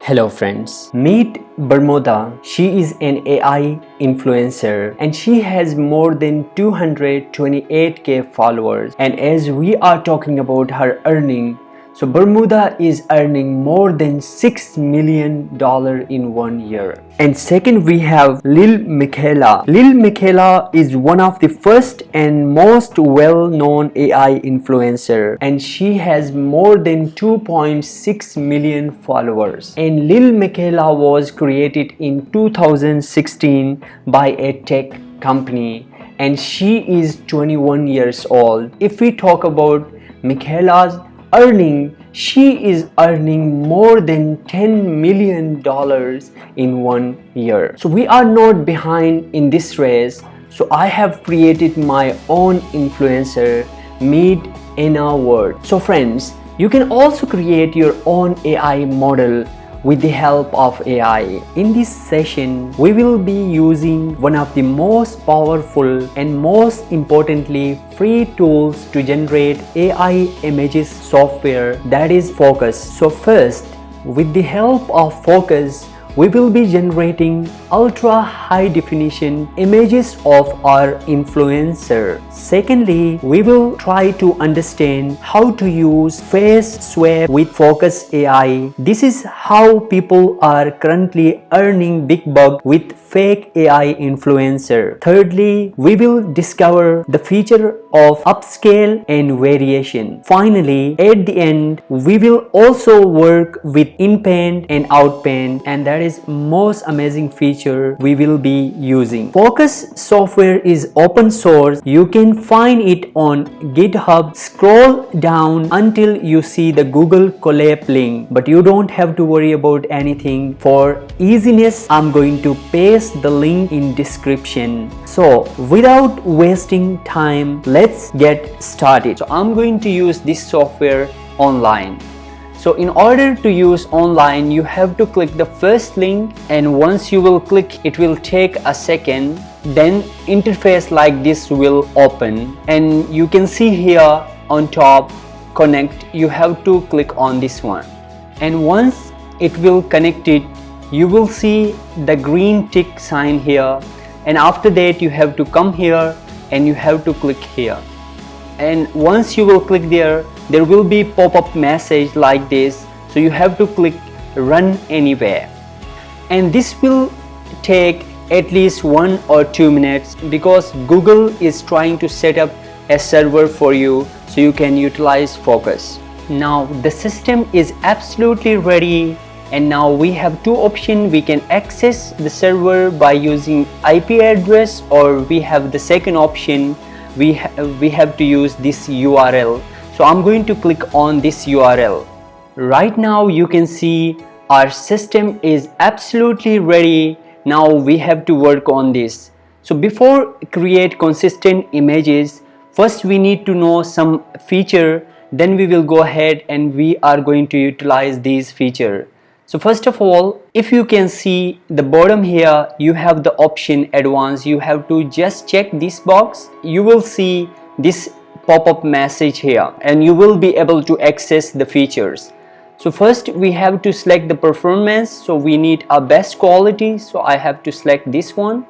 Hello friends, meet Bermuda. She is an AI influencer and she has more than 228k followers, and as we are talking about her earning, so Bermuda is earning more than $6 million in 1 year. And second, we have Lil Michaela. Lil Michaela is one of the first and most well-known AI influencer, and she has more than 2.6 million followers. And Lil Michaela was created in 2016 by a tech company, and she is 21 years old. If we talk about Michaela's earning, she is earning more than $10 million in 1 year. So we are not behind in this race. So I have created my own influencer, Meet Anna Word. So friends, you can also create your own AI model with the help of AI. In this session, we will be using one of the most powerful and most importantly free tools to generate AI images software, that is Fooocus. So first, with the help of Fooocus, we will be generating ultra high definition images of our influencer. Secondly, we will try to understand how to use face swap with Fooocus AI. This is how people are currently earning big bucks with fake AI influencer. Thirdly, we will discover the feature of upscale and variation. Finally, at the end, we will also work with Inpaint and outpaint, and that is most amazing feature we will be using. Fooocus software is open source. You can find it on GitHub. Scroll down until you see the Google Colab link, but you don't have to worry about anything. For easiness, I'm going to paste the link in description. So without wasting time, let's get started. So I'm going to use this software online. So in order to use online, you have to click the first link, and once you will click, it will take a second. Then interface like this will open, and you can see here on top connect. You have to click on this one, and once it will connect it, you will see the green tick sign here, and after that you have to come here and you have to click here. And once you will click there will be pop-up message like this. So you have to click run anywhere, and this will take at least 1 or 2 minutes because Google is trying to set up a server for you so you can utilize Fooocus. Now the system is absolutely ready, and now we have two options. We can access the server by using IP address, or we have the second option, we have to use this URL. So I'm going to click on this URL. Right now you can see our system is absolutely ready. Now we have to work on this. So before create consistent images, first we need to know some feature, then we will go ahead and we are going to utilize these feature. So first of all, if you can see the bottom here, you have the option advanced. You have to just check this box. You will see this pop-up message here, and you will be able to access the features. So first we have to select the performance. So we need a best quality. So I have to select this one.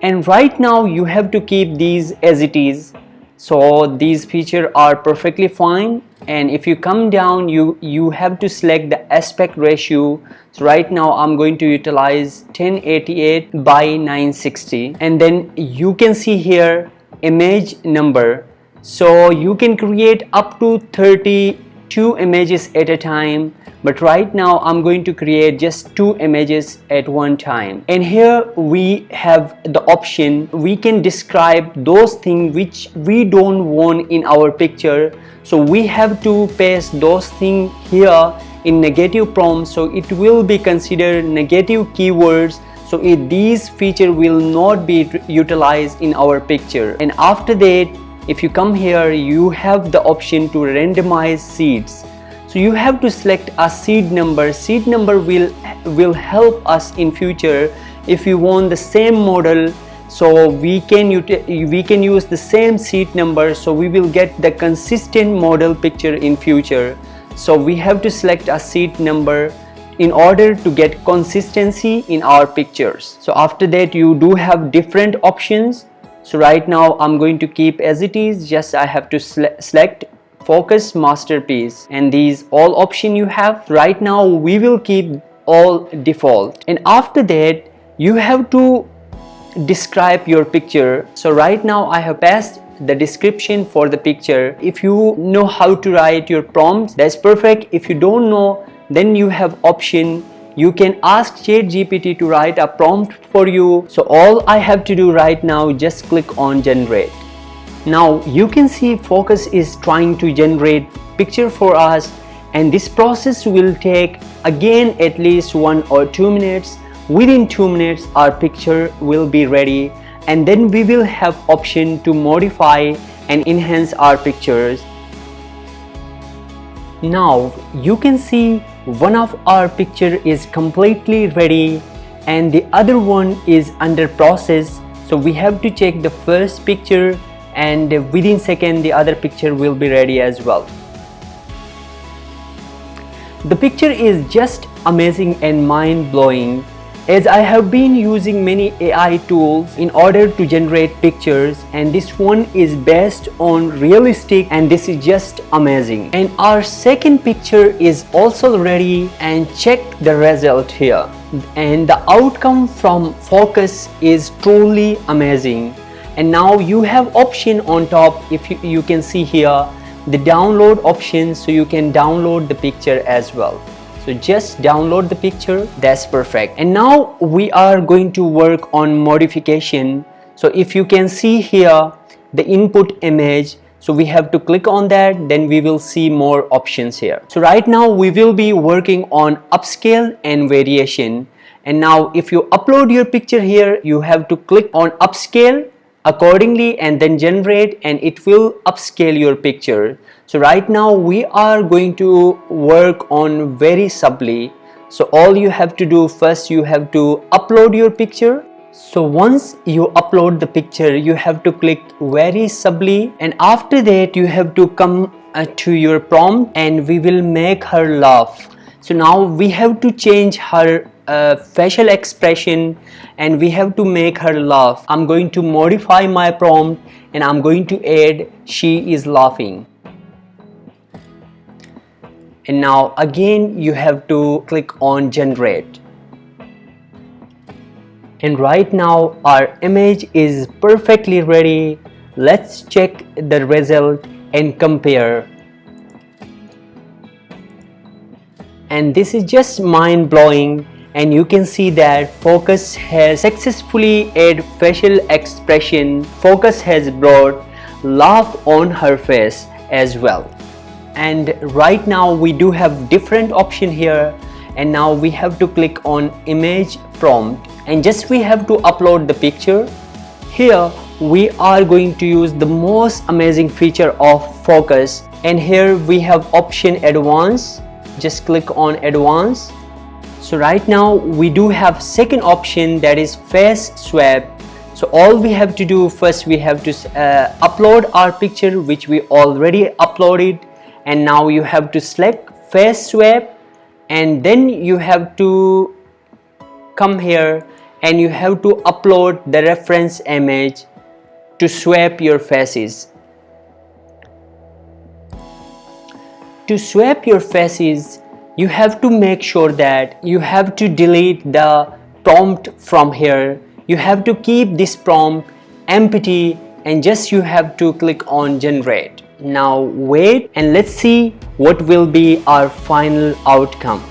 And right now you have to keep these as it is. So these features are perfectly fine. And if you come down, you have to select the aspect ratio. So right now I'm going to utilize 1088 by 960, and then you can see here image number. So you can create up to 32 images at a time, but right now I'm going to create just 2 images at one time. And here we have the option, we can describe those things which we don't want in our picture. So we have to paste those things here in negative prompt, so it will be considered negative keywords. So these features will not be utilized in our picture. And after that, if you come here, you have the option to randomize seeds. So you have to select a seed number. Seed number will help us in future if you want the same model. So we can use the same seed number, so we will get the consistent model picture in future. So we have to select a seed number, in order to get consistency in our pictures. So after that you do have different options. So right now I'm going to keep as it is, just I have to select focus masterpiece, and these all option you have. Right now we will keep all default, and after that you have to describe your picture. So right now I have passed the description for the picture. If you know how to write your prompts, that's perfect. If you don't know, then you have option, you can ask ChatGPT to write a prompt for you. So all I have to do right now, just click on generate. Now you can see Fooocus is trying to generate picture for us, and this process will take again at least 1 or 2 minutes. Within 2 minutes our picture will be ready, and then we will have option to modify and enhance our pictures. Now you can see one of our picture is completely ready and the other one is under process. So we have to check the first picture, and within second the other picture will be ready as well. The picture is just amazing and mind-blowing, as I have been using many AI tools in order to generate pictures, and this one is based on realistic, and this is just amazing. And our second picture is also ready, and check the result here, and the outcome from Fooocus is truly amazing. And now you have option on top, if you can see here the download option, so you can download the picture as well. So just download the picture, that's perfect. And now we are going to work on modification. So if you can see here the input image, so we have to click on that, then we will see more options here. So right now we will be working on upscale and variation. And now if you upload your picture here, you have to click on upscale accordingly and then generate, and it will upscale your picture. So right now we are going to work on very subtly. So all you have to do, first you have to upload your picture. So once you upload the picture, you have to click very subtly, and after that you have to come to your prompt, and we will make her laugh. So now we have to change her facial expression, and we have to make her laugh. I'm going to modify my prompt, and I'm going to add she is laughing. And now again you have to click on generate. And right now our image is perfectly ready. Let's check the result and compare. And this is just mind-blowing, and you can see that Fooocus has successfully added facial expression. Fooocus has brought laugh on her face as well. And right now we do have different option here, and now we have to click on image prompt, and just we have to upload the picture. Here we are going to use the most amazing feature of Fooocus, and here we have option advanced. Just click on advanced. So right now we do have second option, that is face swap. So all we have to do, first we have to upload our picture, which we already uploaded, and now you have to select face swap, and then you have to come here and you have to upload the reference image to swap your faces. To swap your faces, you have to make sure that you have to delete the prompt from here. You have to keep this prompt empty, and just you have to click on generate. Now wait, and let's see what will be our final outcome.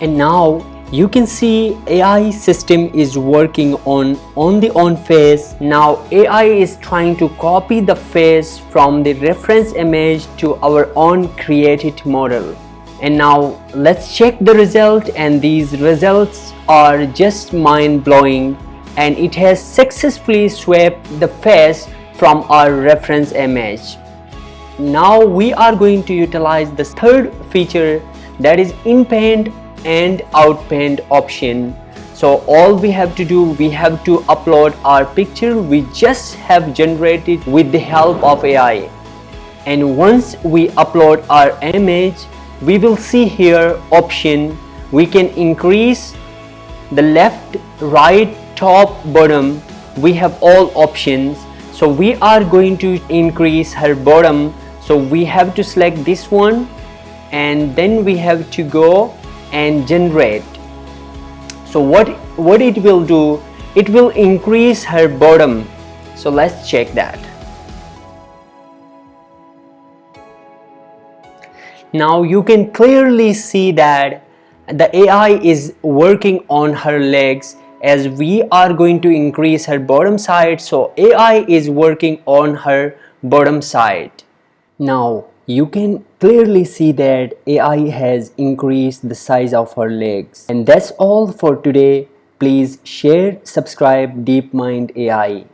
And now you can see AI system is working on the on face. Now AI is trying to copy the face from the reference image to our own created model. And now let's check the result, and these results are just mind-blowing, and it has successfully swapped the face from our reference image. Now we are going to utilize the third feature, that is Inpaint and outpaint option. So all we have to do, we have to upload our picture we just have generated with the help of AI. And once we upload our image, we will see here option we can increase the left, right, top, bottom. We have all options. So we are going to increase her bottom. So we have to select this one, and then we have to go and generate. So what it will do, it will increase her bottom. So let's check that. Now you can clearly see that the AI is working on her legs as we are going to increase her bottom side. So AI is working on her bottom side. Now you can clearly see that AI has increased the size of her legs. And that's all for today. Please share, subscribe DeepMind AI.